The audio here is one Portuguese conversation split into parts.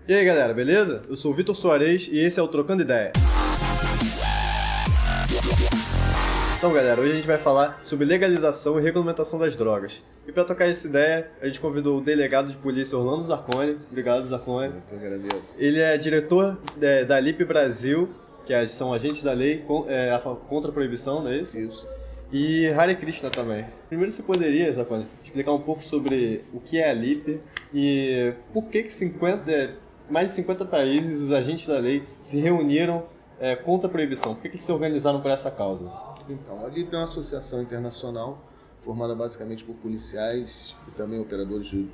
E aí galera, beleza? Eu sou o Vitor Soares e esse é o Trocando Ideia. Então galera, hoje a gente vai falar sobre legalização e regulamentação das drogas. E para trocar essa ideia, a gente convidou o delegado de polícia Orlando Zacconi. Obrigado, Zacconi. Eu agradeço. Ele é diretor da LIP Brasil, que são agentes da lei contra a proibição, não é isso? Isso. E Hare Krishna também. Primeiro você poderia, Zacconi, explicar um pouco sobre o que é a LIP e por que mais de 50 países, os agentes da lei, se reuniram contra a proibição? Por que eles se organizaram por essa causa? Então, a LIP é uma associação internacional formada basicamente por policiais e também operadores do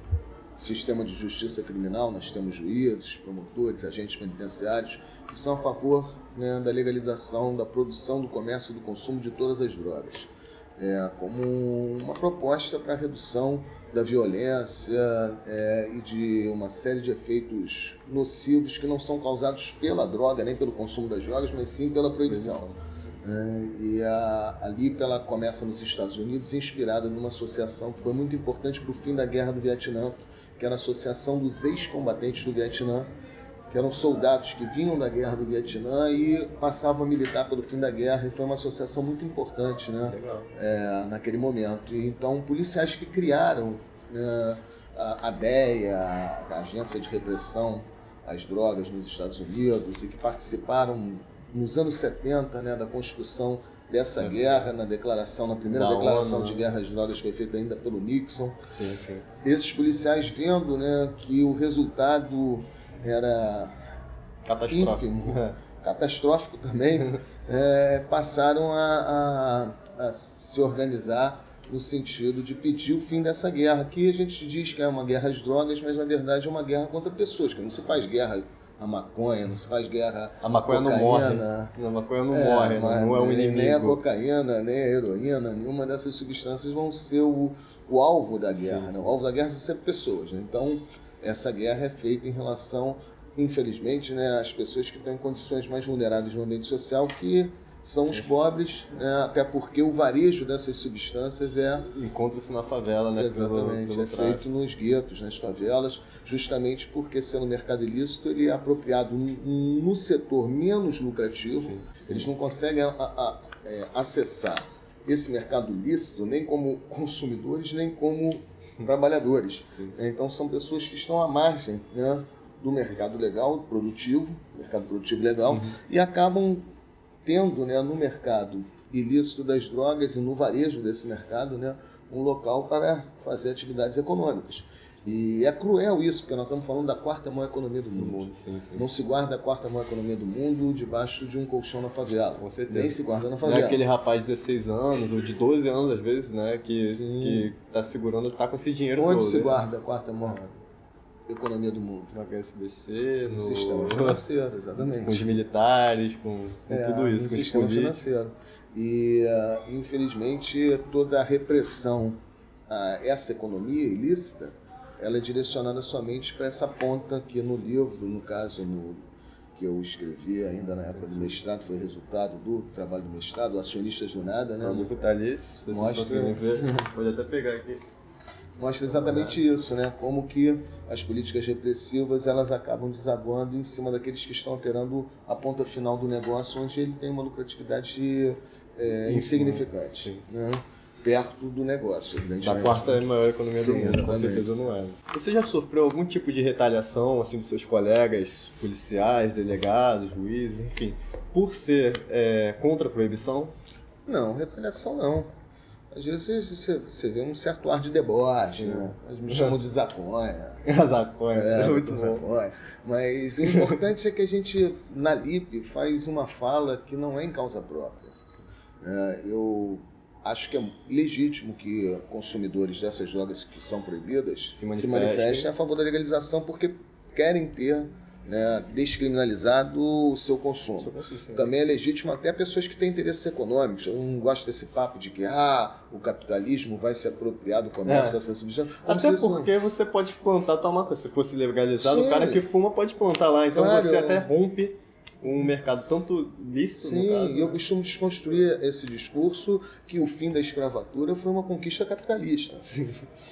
sistema de justiça criminal. Nós temos juízes, promotores, agentes penitenciários que são a favor, né, da legalização, da produção, do comércio e do consumo de todas as drogas. Como uma proposta para a redução da violência e de uma série de efeitos nocivos que não são causados pela droga, nem pelo consumo das drogas, mas sim pela proibição. E a LIP ela começa nos Estados Unidos, inspirada numa associação que foi muito importante para o fim da Guerra do Vietnã, que era a Associação dos Ex-Combatentes do Vietnã, que eram soldados que vinham da Guerra do Vietnã e passavam a militar pelo fim da guerra, e foi uma associação muito importante, né? Naquele momento. E, então, policiais que criaram a DEA, a Agência de Repressão às Drogas nos Estados Unidos, e que participaram nos anos 70, né, da construção dessa guerra, na primeira declaração de guerra às drogas foi feita ainda pelo Nixon. Sim. Esses policiais vendo, né, que o resultado era ínfimo, catastrófico também, passaram a se organizar no sentido de pedir o fim dessa guerra, que a gente diz que é uma guerra às drogas, mas na verdade é uma guerra contra pessoas, que não se faz guerra à maconha, não se faz guerra à maconha não morre. A maconha não morre, não é um inimigo. Nem a cocaína, nem a heroína, nenhuma dessas substâncias vão ser o alvo da guerra. Sim. Né? O alvo da guerra são sempre pessoas. Né? Então, essa guerra é feita em relação, infelizmente, né, às pessoas que estão em condições mais vulneráveis no ambiente social, que são os pobres, né, até porque o varejo dessas substâncias encontra-se na favela, né? Exatamente, pelo feito nos guetos, nas favelas, justamente porque, sendo mercado ilícito, ele é apropriado no setor menos lucrativo. Sim. Eles não conseguem acessar esse mercado lícito nem como consumidores, nem como trabalhadores. Sim. Então, são pessoas que estão à margem, né, do mercado legal, mercado produtivo legal, e acabam tendo, né, no mercado ilícito das drogas e no varejo desse mercado, né, um local para fazer atividades econômicas. E é cruel isso, porque nós estamos falando da quarta maior economia do mundo. Sim. Não se guarda a quarta maior economia do mundo debaixo de um colchão na favela. Com certeza. Nem se guarda na favela. Não é aquele rapaz de 16 anos ou de 12 anos, às vezes, né, que está segurando, está com esse dinheiro todo. Onde se né? guarda a quarta maior economia do mundo? No HSBC, no sistema financeiro, exatamente. Com os militares, com tudo isso. No sistema financeiro. E, infelizmente, toda a repressão a essa economia ilícita, ela é direcionada somente para essa ponta que no livro, no caso, que eu escrevi ainda na época do mestrado, foi resultado do trabalho do mestrado, Acionistas do Nada, né? O livro está ali, se vocês conseguirem ver, pode até pegar aqui. Mostra exatamente isso, né? Como que as políticas repressivas elas acabam desaguando em cima daqueles que estão operando a ponta final do negócio, onde ele tem uma lucratividade insignificante, né? Perto do negócio, evidentemente. Da quarta maior economia do mundo, com certeza não é. Você já sofreu algum tipo de retaliação assim, dos seus colegas policiais, delegados, juízes, enfim, por ser contra a proibição? Não, retaliação não. Às vezes você vê um certo ar de deboche, né? Eles me chamam de Zaconha. Zaconha, é muito bom. Zaconha. Mas o importante é que a gente, na LIP, faz uma fala que não é em causa própria. Eu acho que é legítimo que consumidores dessas drogas que são proibidas se manifestem a favor da legalização, porque querem ter, né, descriminalizado o seu consumo. Também é legítimo até pessoas que têm interesses econômicos. Eu não gosto desse papo de que o capitalismo vai se apropriar do comércio dessa substância. Até porque você pode plantar tua maconha. Se fosse legalizado, o cara que fuma pode plantar lá. Então claro, você até rompe um mercado tanto lícito, Sim, no caso. e eu costumo desconstruir esse discurso que o fim da escravatura foi uma conquista capitalista.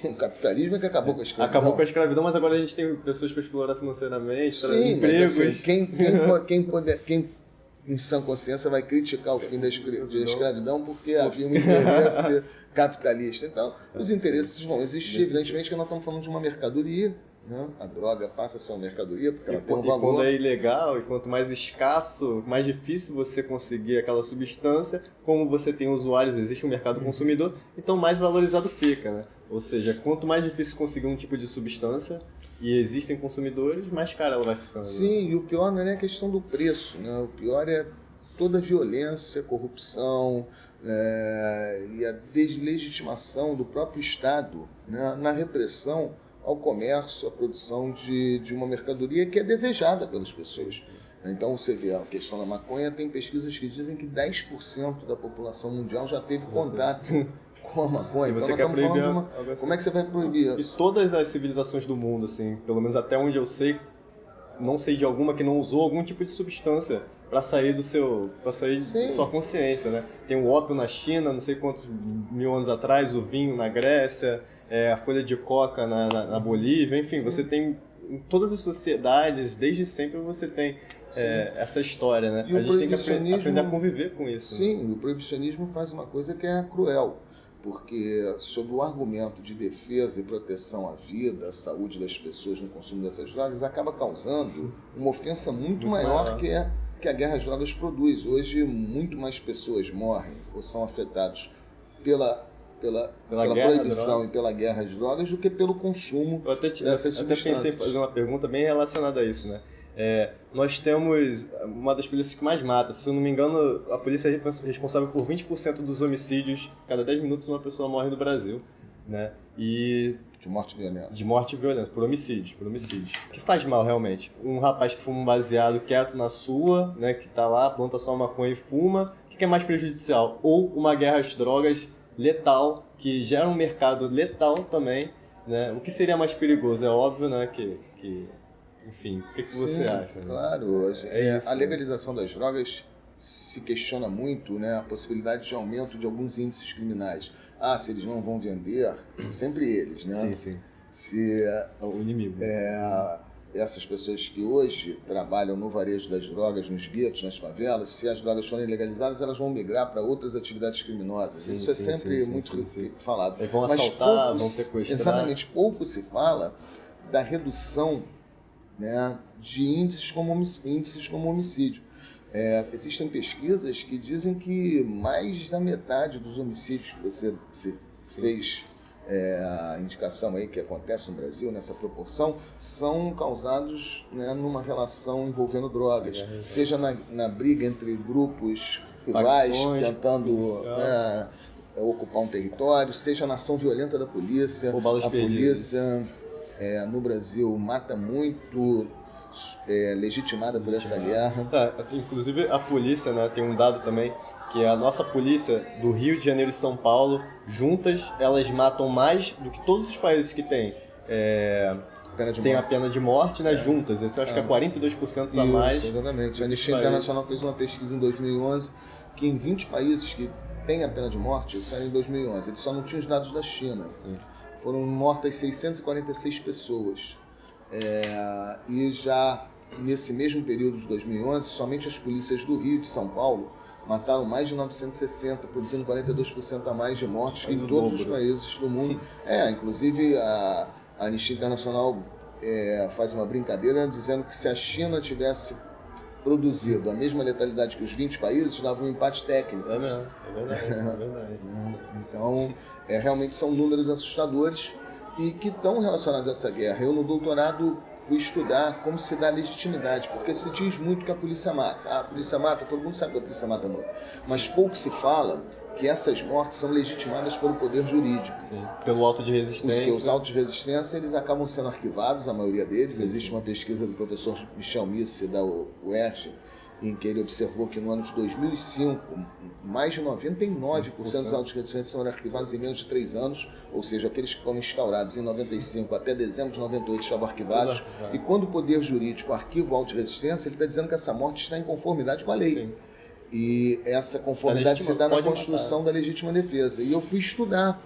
O capitalismo é que acabou com a escravidão. Acabou com a escravidão, mas agora a gente tem pessoas para explorar financeiramente, para Sim, empregos. mas assim, quem em sã consciência vai criticar o fim da escravidão porque havia um interesse capitalista. Então, os interesses vão existir, evidentemente que nós estamos falando de uma mercadoria, né? A droga passa a ser uma mercadoria porque ela tem um valor. E quando é ilegal, e quanto mais escasso, mais difícil você conseguir aquela substância, como você tem usuários, existe um mercado consumidor, então mais valorizado fica, né? Ou seja, quanto mais difícil conseguir um tipo de substância, e existem consumidores, mais cara ela vai ficando. Sim, e o pior não é nem a questão do preço, né? O pior é toda a violência, corrupção e a deslegitimação do próprio Estado, né? Na repressão ao comércio, à produção de uma mercadoria que é desejada pelas pessoas. Então você vê a questão da maconha, tem pesquisas que dizem que 10% da população mundial já teve contato com a maconha. E você então, quer proibir assim. Como é que você vai proibir E isso? todas as civilizações do mundo, assim, pelo menos até onde eu sei, não sei de alguma que não usou algum tipo de substância para sair da sua consciência, né? Tem o ópio na China, não sei quantos mil anos atrás, o vinho na Grécia, a folha de coca na Bolívia, enfim, você tem em todas as sociedades, desde sempre você tem essa história, né? E a gente tem que aprender a conviver com isso. Sim, né? o proibicionismo faz uma coisa que é cruel, porque sob o argumento de defesa e proteção à vida, à saúde das pessoas no consumo dessas drogas, acaba causando uma ofensa muito maior que a guerra às drogas produz. Hoje, muito mais pessoas morrem ou são afetadas pela proibição e pela guerra às drogas do que pelo consumo dessas substâncias. Eu até pensei em fazer uma pergunta bem relacionada a isso, né? Nós temos uma das polícias que mais mata. Se eu não me engano, a polícia é responsável por 20% dos homicídios. Cada 10 minutos uma pessoa morre no Brasil, né? E de morte violenta. De morte violenta, por homicídios. O que faz mal, realmente? Um rapaz que fuma um baseado quieto na sua, né? Que tá lá, planta só maconha e fuma. O que é mais prejudicial? Ou uma guerra às drogas letal, que gera um mercado letal também, né? O que seria mais perigoso? É óbvio, né? Enfim, o que você acha? Né? Claro, a legalização das drogas se questiona muito, né, a possibilidade de aumento de alguns índices criminais. Se eles não vão vender, sempre eles, né? Sim. Se o inimigo. Essas pessoas que hoje trabalham no varejo das drogas, nos guetos, nas favelas, se as drogas forem legalizadas, elas vão migrar para outras atividades criminosas. Isso é sempre muito falado. Eles vão assaltar, vão sequestrar. Exatamente. Pouco se fala da redução, né, de índices como homicídio. Existem pesquisas que dizem que mais da metade dos homicídios que você fez a indicação aí que acontece no Brasil, nessa proporção, são causados, né, numa relação envolvendo drogas. Seja na briga entre grupos rivais tentando ocupar um território, seja na ação violenta da polícia. A polícia no Brasil mata muito, legitimada por essa guerra. Inclusive a polícia, né, tem um dado também, que a nossa polícia do Rio de Janeiro e São Paulo, juntas, elas matam mais do que todos os países que têm a pena de morte, né, juntas. Eu acho que é 42% a mais. Exatamente. A Anistia Internacional fez uma pesquisa em 2011 que em 20 países que têm a pena de morte, isso era em 2011, eles só não tinham os dados da China. Sim. Foram mortas 646 pessoas. E já nesse mesmo período de 2011, somente as polícias do Rio e de São Paulo mataram mais de 960, produzindo 42% a mais de mortes que em todos os países do mundo. Inclusive a Anistia Internacional faz uma brincadeira dizendo que se a China tivesse produzido a mesma letalidade que os 20 países, dava um empate técnico. É mesmo, é verdade. Então, realmente são números assustadores e que estão relacionados a essa guerra. Eu, no doutorado, fui estudar como se dá legitimidade, porque se diz muito que a polícia mata. A polícia mata, todo mundo sabe que a polícia mata muito. Mas pouco se fala que essas mortes são legitimadas pelo poder jurídico. Sim. Pelo auto de resistência. Porque os autos de resistência, eles acabam sendo arquivados, a maioria deles. Sim, Existe sim. uma pesquisa do professor Michel Misse, da UERJ, em que ele observou que no ano de 2005, mais de 99% dos autos de resistência são arquivados em menos de 3 anos, ou seja, aqueles que foram instaurados em 95 até dezembro de 98 estavam arquivados. E quando o poder jurídico arquiva o auto de resistência, ele está dizendo que essa morte está em conformidade com a lei. Sim. E essa conformidade se dá na construção da legítima defesa. E eu fui estudar,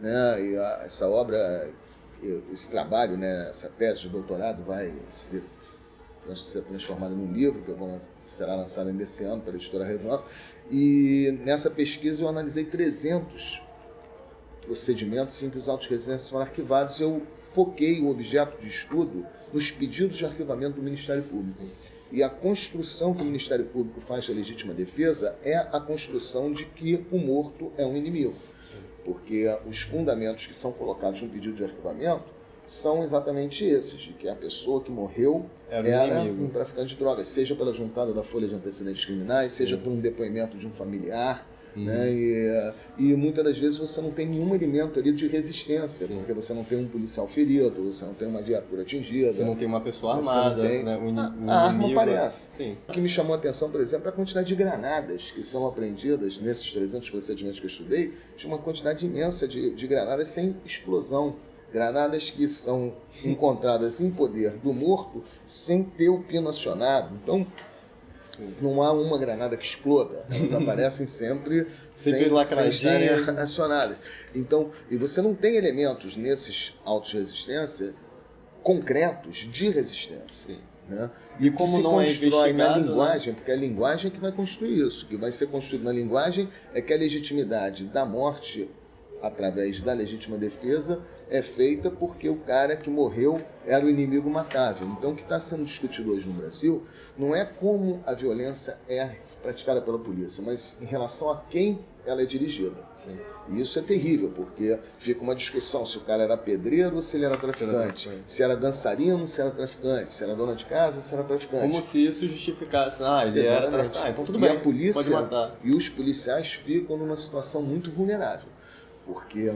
né, e essa obra, esse trabalho, né, essa tese de doutorado vai ser transformada num livro que será lançado ainda esse ano pela editora Revan. E nessa pesquisa eu analisei 300 procedimentos em que os autos de resistência foram arquivados. Eu foquei o objeto de estudo nos pedidos de arquivamento do Ministério Público. Sim. E a construção que o Ministério Público faz da legítima defesa é a construção de que o morto é um inimigo. Sim. Porque os fundamentos que são colocados no pedido de arquivamento são exatamente esses, de que a pessoa que morreu era um traficante de drogas, seja pela juntada da folha de antecedentes criminais, seja por um depoimento de um familiar, né? E muitas das vezes você não tem nenhum elemento ali de resistência, porque você não tem um policial ferido, você não tem uma viatura atingida. Você não tem uma pessoa armada, né? A arma aparece. Sim. O que me chamou a atenção, por exemplo, é a quantidade de granadas que são apreendidas nesses 300 procedimentos que eu estudei. Tinha uma quantidade imensa de granadas sem explosão. Granadas que são encontradas em poder do morto sem ter o pino acionado. Então, não há uma granada que exploda. Elas aparecem sempre sem estarem acionadas. Então, e você não tem elementos nesses autos de resistência concretos de resistência. Sim. Né? E como se não constrói na linguagem, porque é a linguagem que vai construir isso. O que vai ser construído na linguagem é que a legitimidade da morte através da legítima defesa é feita porque o cara que morreu era o inimigo matável. Então, o que está sendo discutido hoje no Brasil não é como a violência é praticada pela polícia, mas em relação a quem ela é dirigida. Sim. E isso é terrível, porque fica uma discussão se o cara era pedreiro ou se ele era traficante, se era dançarino, se era traficante, se era dona de casa, se era traficante. Como se isso justificasse, ele era traficante, então tudo bem, a polícia, pode matar. E os policiais ficam numa situação muito vulnerável. Porque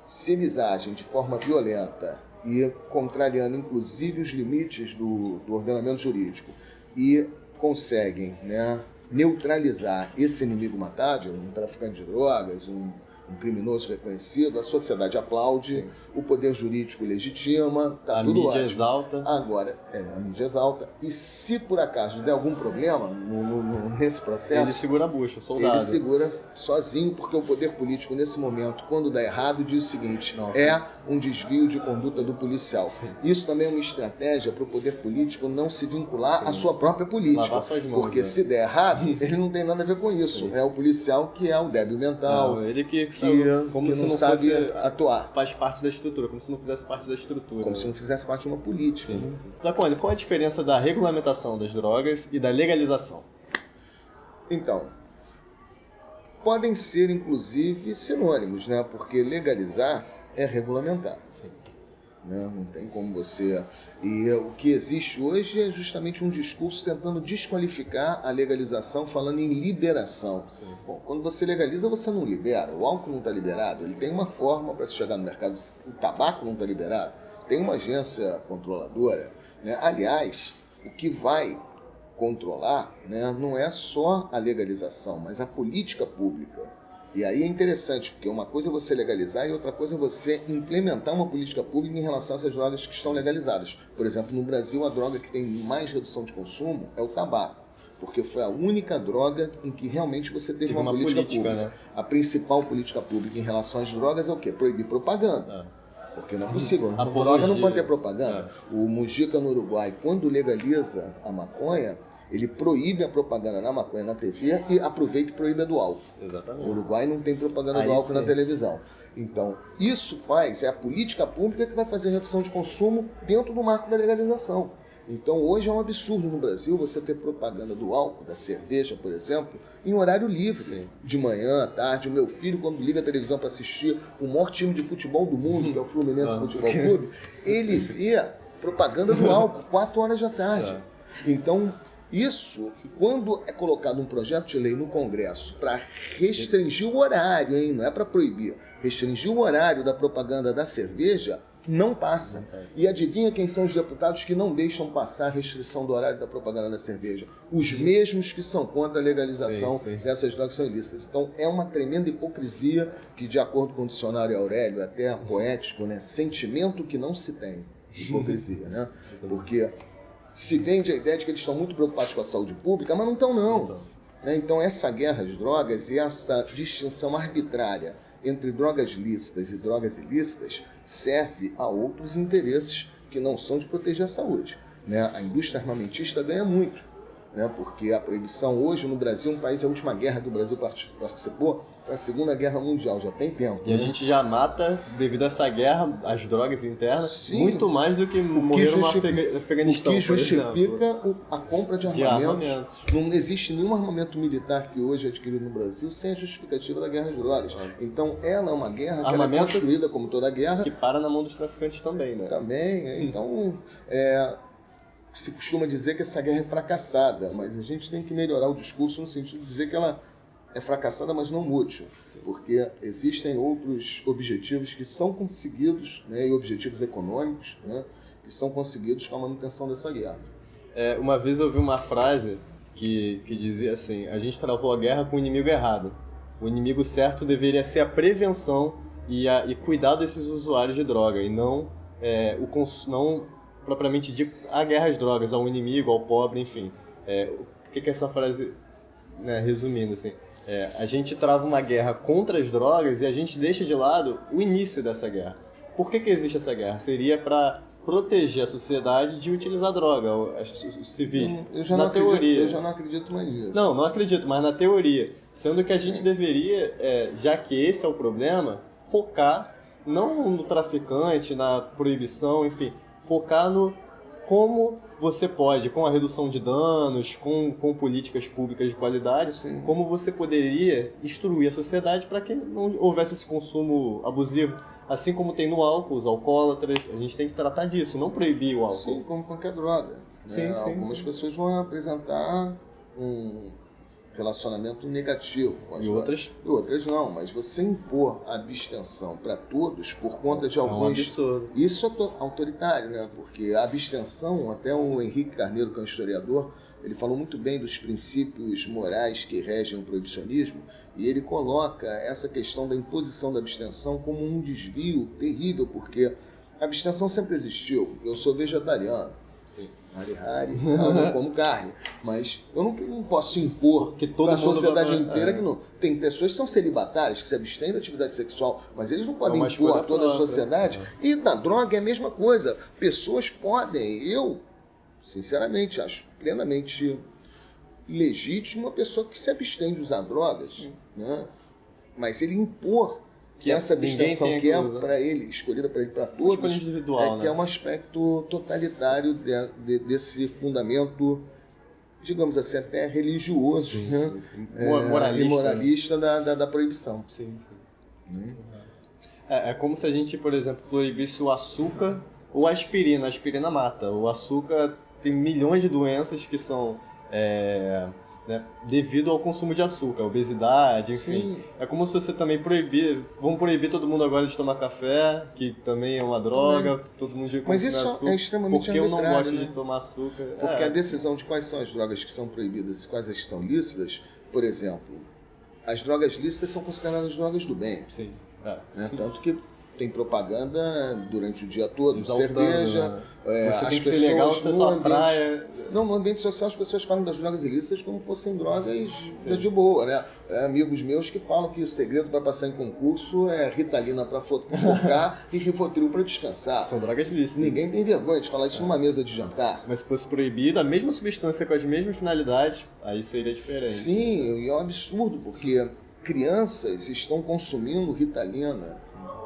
se eles agem de forma violenta e contrariando inclusive os limites do ordenamento jurídico e conseguem, né, neutralizar esse inimigo matável, um traficante de drogas, um criminoso reconhecido, a sociedade aplaude, sim, o poder jurídico legitima, tá tudo ótimo. A mídia exalta. Agora, a mídia exalta. E se por acaso der algum problema nesse processo... Ele segura a bucha, o soldado. Ele segura sozinho, porque o poder político, nesse momento, quando dá errado, diz o seguinte, é um desvio de conduta do policial. Sim. Isso também é uma estratégia para o poder político não se vincular à sua própria política. Lavar suas mãos, porque se der errado, ele não tem nada a ver com isso. Sim. É o policial que é o débil mental. Não, ele que como que se não sabe atuar. Faz parte da estrutura, como se não fizesse parte da estrutura. Como se não fizesse parte de uma política. Sim, sim. Zacone, qual é a diferença da regulamentação das drogas e da legalização? Então, podem ser inclusive sinônimos, né? Porque legalizar é regulamentar. Sim. Não tem como você... E o que existe hoje é justamente um discurso tentando desqualificar a legalização, falando em liberação. Sim. Bom, quando você legaliza, você não libera. O álcool não está liberado. Ele tem uma forma para se chegar no mercado. O tabaco não está liberado. Tem uma agência controladora, né? Aliás, o que vai controlar, né, não é só a legalização, mas a política pública. E aí é interessante, porque uma coisa é você legalizar e outra coisa é você implementar uma política pública em relação a essas drogas que estão legalizadas. Por exemplo, no Brasil, a droga que tem mais redução de consumo é o tabaco, porque foi a única droga em que realmente você teve uma política pública. Né? A principal política pública em relação às drogas é o quê? Proibir propaganda. Porque não é possível. A droga não pode ter propaganda. O Mujica, no Uruguai, quando legaliza a maconha, ele proíbe a propaganda na maconha na TV e aproveita e proíbe a do álcool. Exatamente. O Uruguai não tem propaganda do álcool na televisão. Então, isso é a política pública que vai fazer a redução de consumo dentro do marco da legalização. Então, hoje é um absurdo no Brasil você ter propaganda do álcool, da cerveja, por exemplo, em horário livre. Sim. De manhã, à tarde. O meu filho, quando liga a televisão para assistir o maior time de futebol do mundo, que é o Fluminense Futebol Clube, ele vê propaganda do álcool 4 horas da tarde. Então, Isso, quando é colocado um projeto de lei no Congresso para restringir o horário, hein? Não é para proibir, restringir o horário da propaganda da cerveja, não passa. E adivinha quem são os deputados que não deixam passar a restrição do horário da propaganda da cerveja? Os mesmos que são contra a legalização dessas drogas que são ilícitas. Então é uma tremenda hipocrisia que, de acordo com o dicionário Aurélio, até poético, né? Sentimento que não se tem. Hipocrisia, né? Porque se vende a ideia de que eles estão muito preocupados com a saúde pública, mas não estão, não. Então essa guerra às drogas e essa distinção arbitrária entre drogas lícitas e drogas ilícitas serve a outros interesses que não são de proteger a saúde, né? A indústria armamentista ganha muito, né? Porque a proibição hoje no Brasil, a última guerra que o Brasil participou foi a Segunda Guerra Mundial, já tem tempo. E a gente já mata, devido a essa guerra, as drogas internas, muito mais do que morreram no Afeganistão, o que justifica a compra de armamentos. Não existe nenhum armamento militar que hoje é adquirido no Brasil sem a justificativa da guerra às drogas. Então ela é uma guerra que ela é construída como toda guerra. Que para na mão dos traficantes também, né? Também. Então, se costuma dizer que essa guerra é fracassada, mas a gente tem que melhorar o discurso no sentido de dizer que ela é fracassada, mas não útil, porque existem outros objetivos que são conseguidos, né, e objetivos econômicos, né, que são conseguidos com a manutenção dessa guerra. Uma vez eu ouvi uma frase que dizia assim: a gente travou a guerra com o inimigo errado. O inimigo certo deveria ser a prevenção e cuidar desses usuários de droga, e não não propriamente dito a guerra às drogas, ao inimigo, ao pobre, enfim. O que é essa frase, né, resumindo assim? A gente trava uma guerra contra as drogas e a gente deixa de lado o início dessa guerra. Por que existe essa guerra? Seria para proteger a sociedade de utilizar droga, os civis. Eu já não acredito mais nisso. Não acredito, mas na teoria. Sendo que a gente deveria, já que esse é o problema, focar não no traficante, na proibição, enfim, focar no como você pode, com a redução de danos, com políticas públicas de qualidade, como você poderia instruir a sociedade para que não houvesse esse consumo abusivo. Assim como tem no álcool, os alcoólatras, a gente tem que tratar disso, não proibir o álcool. Sim, como qualquer droga. Né? Algumas pessoas vão apresentar um relacionamento negativo com as drogas. E outras não, mas você impor a abstenção para todos por conta de alguns... É um absurdo. Isso é autoritário, né? Porque a abstenção, até o Henrique Carneiro, que é um historiador, ele falou muito bem dos princípios morais que regem o proibicionismo, e ele coloca essa questão da imposição da abstenção como um desvio terrível, porque a abstenção sempre existiu. Eu sou vegetariano. Sim. Hari, eu não como carne, mas eu não posso impor para a sociedade inteira que não. Tem pessoas que são celibatárias, que se abstêm da atividade sexual, mas eles não podem impor a toda a sociedade. E na droga é a mesma coisa. Pessoas podem. Eu, sinceramente, acho plenamente legítimo uma pessoa que se abstém de usar drogas, né? Mas ele impor que essa abstenção que é para ele, escolhida para ele, para todos, individual, que é um aspecto totalitário desse fundamento, digamos assim, até religioso, moralista, e moralista da proibição. Sim. É como se a gente, por exemplo, proibisse o açúcar ou a aspirina. A aspirina mata. O açúcar tem milhões de doenças que são... né, devido ao consumo de açúcar, obesidade, enfim. Sim. É como se você também vamos proibir todo mundo agora de tomar café, que também é uma droga, todo mundo de consumir açúcar. Mas isso é extremamente porque eu não gosto, né? de tomar açúcar. Porque a decisão de quais são as drogas que são proibidas e quais as que são lícitas, por exemplo, as drogas lícitas são consideradas drogas do bem. Sim. Né? Tanto que tem propaganda durante o dia todo, cerveja, você tem que ser legal, você só praia. Não, no ambiente social as pessoas falam das drogas ilícitas como fossem drogas de boa, né? Amigos meus que falam que o segredo para passar em concurso é Ritalina para focar e Rivotril para descansar. São drogas lícitas. Ninguém tem vergonha de falar isso numa mesa de jantar. Mas se fosse proibido, a mesma substância com as mesmas finalidades, aí seria diferente. Sim, e é um absurdo, porque crianças estão consumindo Ritalina.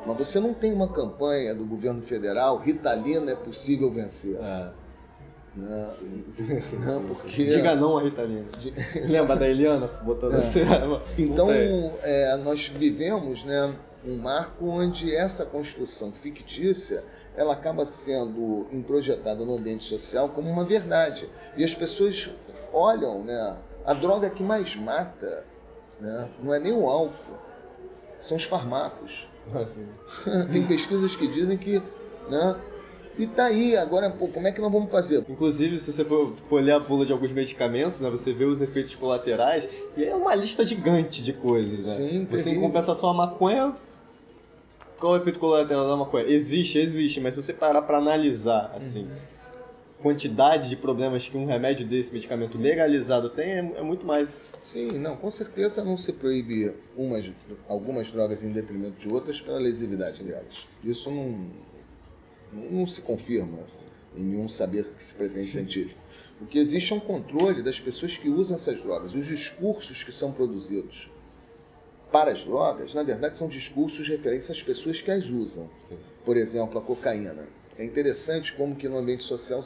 Mas você não tem uma campanha do governo federal, Ritalina é possível vencer. Não, porque... Diga não a Ritalina. Lembra da Eliana botando assim? Então, nós vivemos, né, um marco onde essa construção fictícia ela acaba sendo introjetada no ambiente social como uma verdade. E as pessoas olham, né, a droga que mais mata, né, não é nem o álcool, são os farmacos. Assim. Tem pesquisas que dizem que, né, e daí, agora, pô, como é que nós vamos fazer? Inclusive, se você for ler a bula de alguns medicamentos, né, você vê os efeitos colaterais, e é uma lista gigante de coisas, né? Sim, você, em terrível. compensação, a maconha... Qual é o efeito colateral da maconha? Existe, mas se você parar para analisar, assim, quantidade de problemas que um remédio desse, medicamento legalizado tem, é muito mais. Sim, não, com certeza não se proíbe algumas drogas em detrimento de outras pela lesividade delas. Isso não se confirma em nenhum saber que se pretende científico. O que existe é um controle das pessoas que usam essas drogas. Os discursos que são produzidos para as drogas, na verdade, são discursos referentes às pessoas que as usam. Sim. Por exemplo, a cocaína. É interessante como que no ambiente social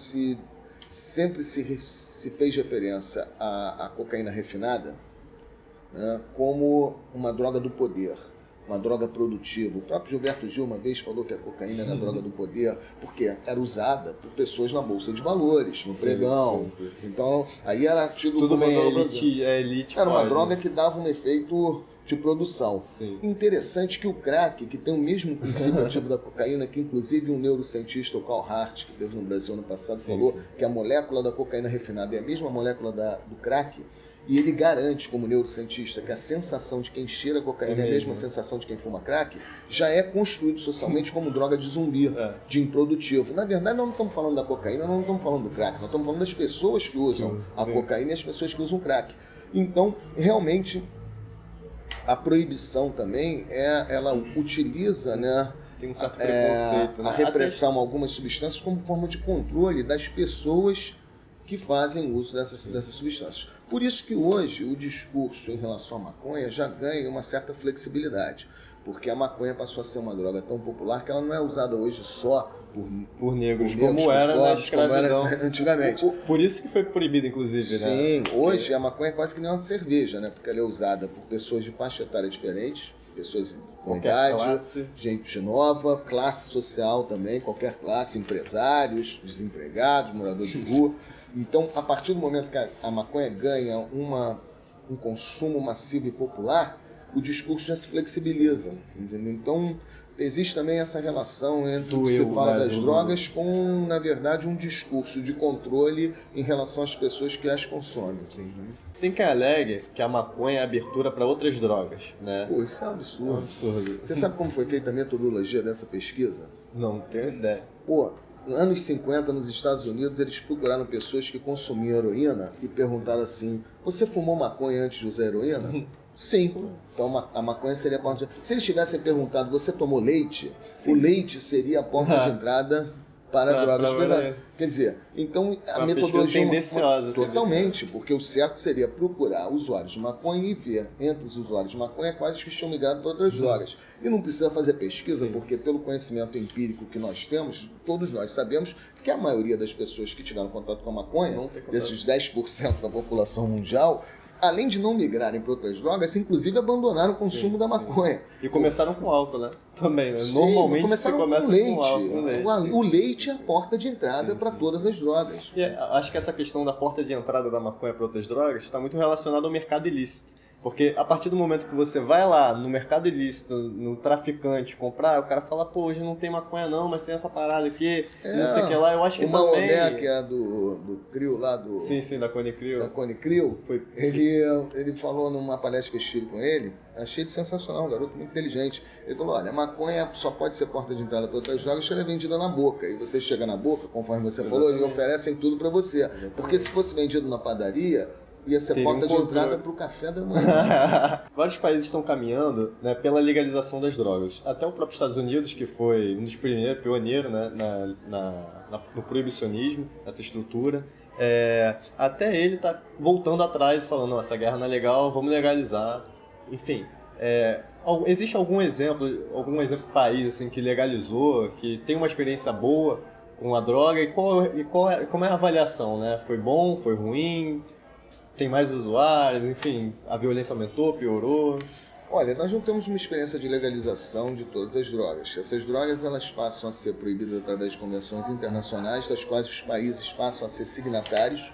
sempre se fez referência à cocaína refinada, né, como uma droga do poder, uma droga produtiva. O próprio Gilberto Gil uma vez falou que a cocaína era a droga do poder, porque era usada por pessoas na bolsa de valores, no pregão. Sim. Então, aí era tido Tudo como bem, uma droga. elite Era uma pode. droga que dava um efeito de produção. Sim. Interessante que o crack, que tem o mesmo princípio ativo da cocaína, que inclusive um neurocientista, o Carl Hart, que teve no Brasil ano passado, falou que a molécula da cocaína refinada é a mesma molécula do crack, e ele garante, como neurocientista, que a sensação de quem cheira cocaína é a mesma sensação de quem fuma crack, já é construído socialmente como droga de zumbi, de improdutivo. Na verdade, nós não estamos falando da cocaína, nós não estamos falando do crack, nós estamos falando das pessoas que usam a cocaína e as pessoas que usam crack. Então, realmente, a proibição também, ela utiliza, né, Tem um certo preconceito, né? a repressão a algumas substâncias como forma de controle das pessoas que fazem uso dessas substâncias. Por isso que hoje o discurso em relação à maconha já ganha uma certa flexibilidade, porque a maconha passou a ser uma droga tão popular que ela não é usada hoje só por negros, como era na escravidão. Antigamente. Por isso que foi proibido, inclusive, né? Sim, hoje a maconha é quase que nem uma cerveja, né? Porque ela é usada por pessoas de faixa etária diferentes, pessoas com idade, classe. gente nova, classe social também, qualquer classe, empresários, desempregados, moradores de rua. Então, a partir do momento que a maconha ganha um consumo massivo e popular, o discurso já se flexibiliza. Entendeu? Então, existe também essa relação entre o que se fala das drogas com, na verdade, um discurso de controle em relação às pessoas que as consomem. Tem quem alegue que a maconha é abertura para outras drogas, né? Pô, isso é um absurdo. É um absurdo. Você sabe como foi feita a metodologia dessa pesquisa? Não tenho ideia. Pô, nos anos 50, nos Estados Unidos, eles procuraram pessoas que consumiam heroína e perguntaram assim: você fumou maconha antes de usar heroína? Sim. Então a maconha seria a porta de... Se eles tivessem perguntado, você tomou leite? Sim. O leite seria a porta de entrada para drogas pesadas. Quer dizer, então a metodologia tendenciosa. Totalmente, porque o certo seria procurar usuários de maconha e ver entre os usuários de maconha quais que estão ligados a outras drogas. E não precisa fazer pesquisa, porque pelo conhecimento empírico que nós temos, todos nós sabemos que a maioria das pessoas que tiveram contato com a maconha, desses 10% da população mundial, além de não migrarem para outras drogas, inclusive abandonaram o consumo da maconha. E começaram com álcool, né? Também, né? Sim, normalmente você começa com leite. Com álcool. O leite é a porta de entrada para todas as drogas. E acho que essa questão da porta de entrada da maconha para outras drogas está muito relacionada ao mercado ilícito. Porque a partir do momento que você vai lá no mercado ilícito, no traficante, comprar, o cara fala, pô, hoje não tem maconha não, mas tem essa parada aqui, não sei o que lá, eu acho que o também... O que é do CRIO lá do... Sim, da Cone CRIO. Da Cone CRIO, foi... ele falou numa palestra que eu estive com ele, achei ele sensacional, um garoto muito inteligente. Ele falou, olha, a maconha só pode ser porta de entrada para outras drogas se ela é vendida na boca. E você chega na boca, conforme você falou, eles oferecem tudo para você. Exatamente. Porque se fosse vendido na padaria... ia ser porta de entrada para o café da manhã. Vários países estão caminhando, né, pela legalização das drogas. Até o próprio Estados Unidos, que foi um dos primeiros, pioneiro, né, no proibicionismo, essa estrutura. Até ele está voltando atrás, falando, não, essa guerra não é legal, vamos legalizar. Enfim, existe algum exemplo de país assim, que legalizou, que tem uma experiência boa com a droga? E como é a avaliação? Né? Foi bom, foi ruim? Tem mais usuários, enfim, a violência aumentou, piorou? Olha, nós não temos uma experiência de legalização de todas as drogas. Essas drogas elas passam a ser proibidas através de convenções internacionais, das quais os países passam a ser signatários.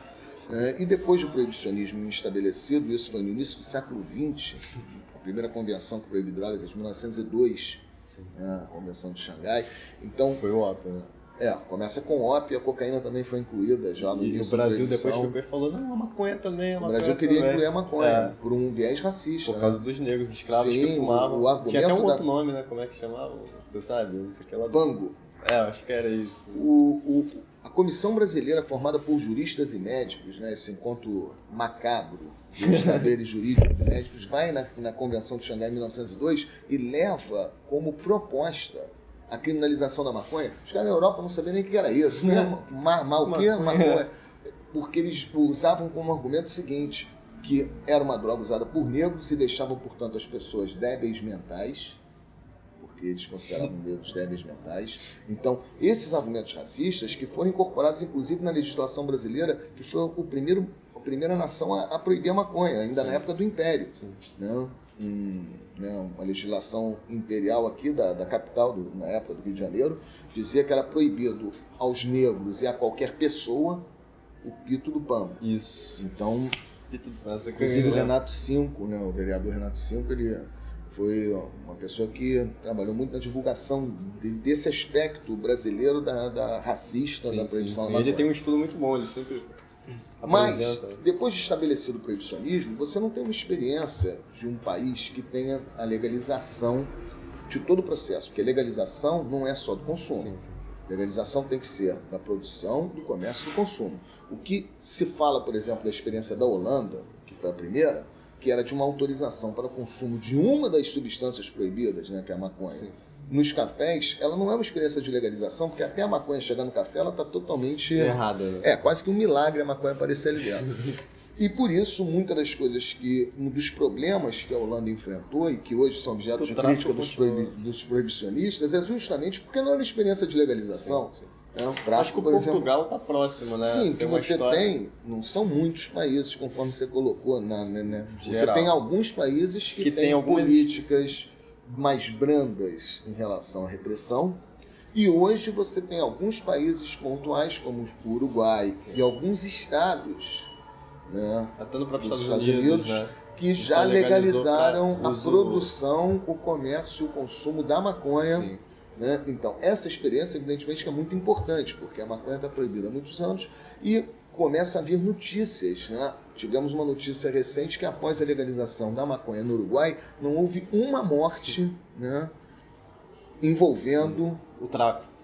E depois do proibicionismo estabelecido, isso foi no início do século XX, a primeira convenção que proíbe drogas é de 1902, a Convenção de Xangai. Então, foi o ópio, né? Começa com ópio, a cocaína também foi incluída já no início. E o Brasil depois ficou e falou, não, a maconha também, a maconha. O Brasil queria também incluir a maconha, por um viés racista. Por causa dos negros escravos que fumavam. Tinha até um outro nome, né? Como é que chamava? Você sabe? Não sei o que lá. Bango. Acho que era isso. A comissão brasileira, formada por juristas e médicos, né, esse encontro macabro dos saberes jurídicos e médicos, vai na Convenção de Xangai em 1902 e leva como proposta a criminalização da maconha. Os caras na Europa não sabiam nem o que era isso. Maconha. Porque eles usavam como argumento o seguinte, que era uma droga usada por negros e deixavam, portanto, as pessoas débeis mentais, porque eles consideravam negros débeis mentais. Então, esses argumentos racistas, que foram incorporados, inclusive, na legislação brasileira, que foi a primeira nação a proibir a maconha, ainda na época do Império. Né? Uma legislação imperial aqui da capital, na época do Rio de Janeiro, dizia que era proibido aos negros e a qualquer pessoa o pito do pano. Isso. Então, inclusive o Renato Cinco, o vereador Renato Cinco, ele foi uma pessoa que trabalhou muito na divulgação desse aspecto brasileiro da racista, da proibição da maconha. Ele tem um estudo muito bom, ele sempre... Mas, depois de estabelecido o proibicionismo, você não tem uma experiência de um país que tenha a legalização de todo o processo, porque legalização não é só do consumo. Legalização tem que ser da produção, do comércio e do consumo. O que se fala, por exemplo, da experiência da Holanda, que foi a primeira, que era de uma autorização para o consumo de uma das substâncias proibidas, né, que é a maconha. Nos cafés, ela não é uma experiência de legalização, porque até a maconha chegar no café, ela está totalmente... errada. Né? Quase que um milagre a maconha aparecer ali dentro. E por isso, muitas das coisas um dos problemas que a Holanda enfrentou e que hoje são objeto de crítica dos proibicionistas é justamente porque não é uma experiência de legalização. Acho que o Portugal está próximo, né? Sim, que você tem, não são muitos países, conforme você colocou, você tem alguns países que têm políticas mais brandas em relação à repressão, e hoje você tem alguns países pontuais, como o Uruguai, e alguns estados, até no próprio Estados Unidos, né? que já legalizaram a produção, o comércio e o consumo da maconha. Então, essa experiência, evidentemente, que é muito importante, porque a maconha está proibida há muitos anos e começa a vir notícias. Tivemos uma notícia recente que, após a legalização da maconha no Uruguai, não houve uma morte envolvendo o tráfico.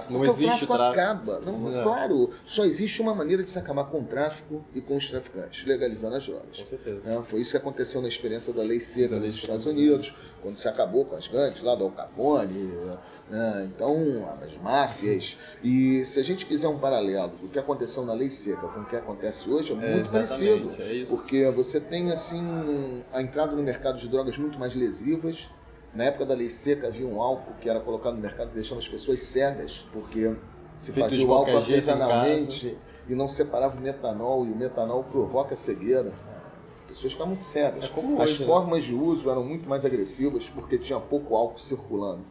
Não existe o tráfico. Acaba. Claro, só existe uma maneira de se acabar com o tráfico e com os traficantes, legalizando as drogas. Com certeza. Foi isso que aconteceu na experiência da Lei Seca nos Estados Unidos, quando se acabou com as gangues lá do Al Capone, então as máfias. E se a gente fizer um paralelo do que aconteceu na Lei Seca com o que acontece hoje, é muito parecido. Porque você tem assim a entrada no mercado de drogas muito mais lesivas. Na época da Lei Seca havia um álcool que era colocado no mercado deixando as pessoas cegas, porque se fazia o álcool artesanalmente e não separava o metanol, e o metanol provoca cegueira. As pessoas ficavam muito cegas. As formas de uso eram muito mais agressivas porque tinha pouco álcool circulando.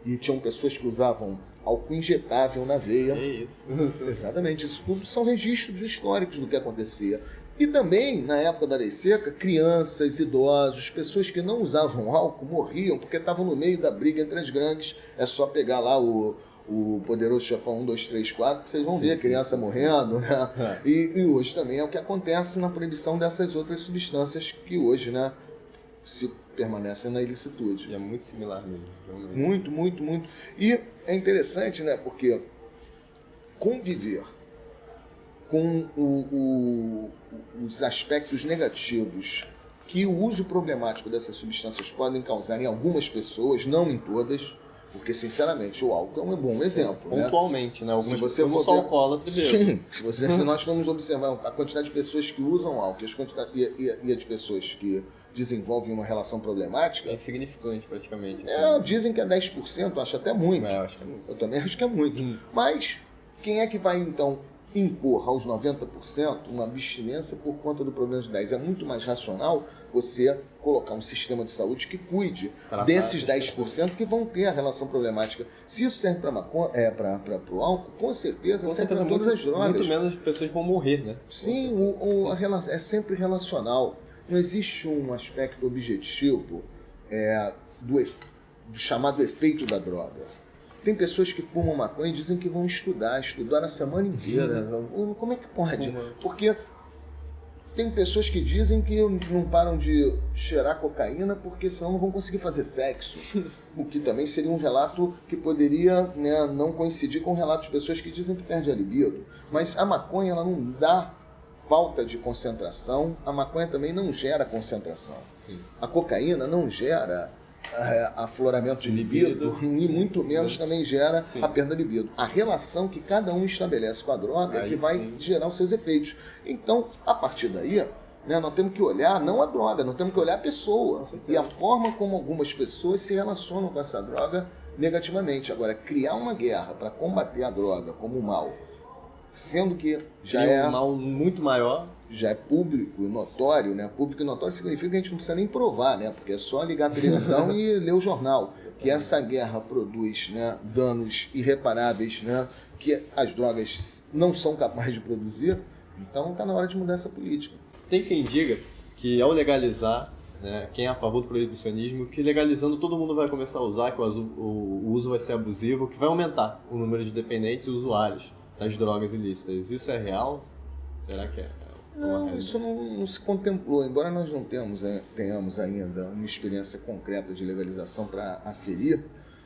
E tinham pessoas que usavam álcool injetável na veia. Isso. Exatamente. Isso tudo são registros históricos do que acontecia. E também, na época da Lei Seca, crianças, idosos, pessoas que não usavam álcool morriam porque estavam no meio da briga entre as gangues. É só pegar lá o Poderoso Chefão 1, 2, 3, 4, que vocês vão ver a criança morrendo. Né? E hoje também é o que acontece na proibição dessas outras substâncias que hoje se permanecem na ilicitude. E é muito similar mesmo. Realmente. Muito. E é interessante, né? Porque conviver com os aspectos negativos que o uso problemático dessas substâncias podem causar em algumas pessoas, não em todas, porque, sinceramente, o álcool é um bom exemplo. Pontualmente, né? Se você não só alcoólatra mesmo. Sim, se nós formos observar a quantidade de pessoas que usam álcool e a de pessoas que desenvolvem uma relação problemática... É insignificante, praticamente. Dizem que é 10%, acho até muito. Eu acho que é muito. Eu também acho que é muito. Mas quem é que vai, então, impor aos 90% uma abstinência por conta do problema de 10%. É muito mais racional você colocar um sistema de saúde que cuide desses 10% que vão ter a relação problemática. Se isso serve para o álcool, com certeza serve para todas as drogas. Muito menos pessoas vão morrer, né? Sim, é sempre relacional. Não existe um aspecto objetivo do chamado efeito da droga. Tem pessoas que fumam maconha e dizem que vão estudar a semana inteira. Como é que pode? Porque tem pessoas que dizem que não param de cheirar cocaína porque senão não vão conseguir fazer sexo. O que também seria um relato que poderia, né, não coincidir com o relato de pessoas que dizem que perde a libido. Mas a maconha, ela não dá falta de concentração. A maconha também não gera concentração. Sim. A cocaína não gera afloramento de libido e muito menos também gera a perda de libido. A relação que cada um estabelece com a droga é que vai gerar os seus efeitos. Então, a partir daí, né, nós temos que olhar não a droga, nós temos que olhar a pessoa e a forma como algumas pessoas se relacionam com essa droga negativamente. Agora, criar uma guerra para combater a droga como um mal, sendo que já é um mal muito maior, já é público e notório, né? Público e notório significa que a gente não precisa nem provar, né? Porque é só ligar a televisão e ler o jornal. Que essa guerra produz, né, danos irreparáveis, né, que as drogas não são capazes de produzir. Então está na hora de mudar essa política. Tem quem diga que ao legalizar, né, quem é a favor do proibicionismo, que legalizando todo mundo vai começar a usar, que o uso vai ser abusivo, que vai aumentar o número de dependentes e usuários das drogas ilícitas. Isso é real? Será que é? Não, isso não se contemplou, embora nós não tenhamos ainda uma experiência concreta de legalização para aferir,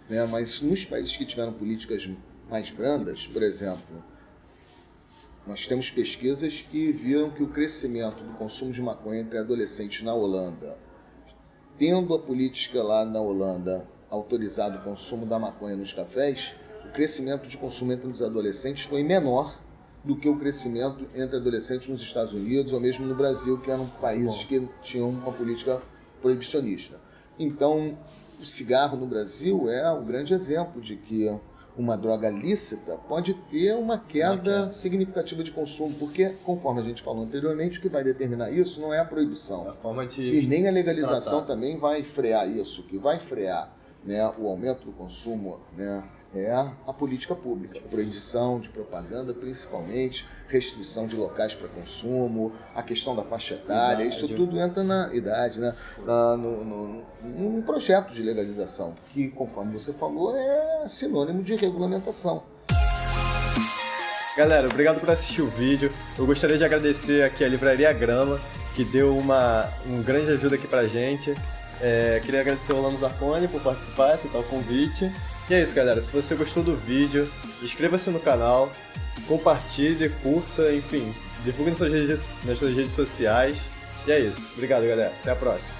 né? Mas nos países que tiveram políticas mais brandas, por exemplo, nós temos pesquisas que viram que o crescimento do consumo de maconha entre adolescentes na Holanda, tendo a política lá na Holanda autorizado o consumo da maconha nos cafés, o crescimento de consumo entre os adolescentes foi menor do que o crescimento entre adolescentes nos Estados Unidos ou mesmo no Brasil, que eram países que tinham uma política proibicionista. Então, o cigarro no Brasil é o grande exemplo de que uma droga lícita pode ter uma queda significativa de consumo, porque, conforme a gente falou anteriormente, o que vai determinar isso não é a proibição. E nem a legalização também vai frear isso. O que vai frear, né, o aumento do consumo, né, é a política pública, proibição de propaganda principalmente, restrição de locais para consumo, a questão da faixa etária, isso tudo entra na idade, né? Num projeto de legalização, que, conforme você falou, é sinônimo de regulamentação. Galera, obrigado por assistir o vídeo. Eu gostaria de agradecer aqui a Livraria Grama, que deu uma grande ajuda aqui pra gente. Queria agradecer ao Orlando Zarconi por participar, aceitar o convite. E é isso, galera. Se você gostou do vídeo, inscreva-se no canal, compartilhe, curta, enfim, divulgue nas suas redes sociais. E é isso. Obrigado, galera. Até a próxima.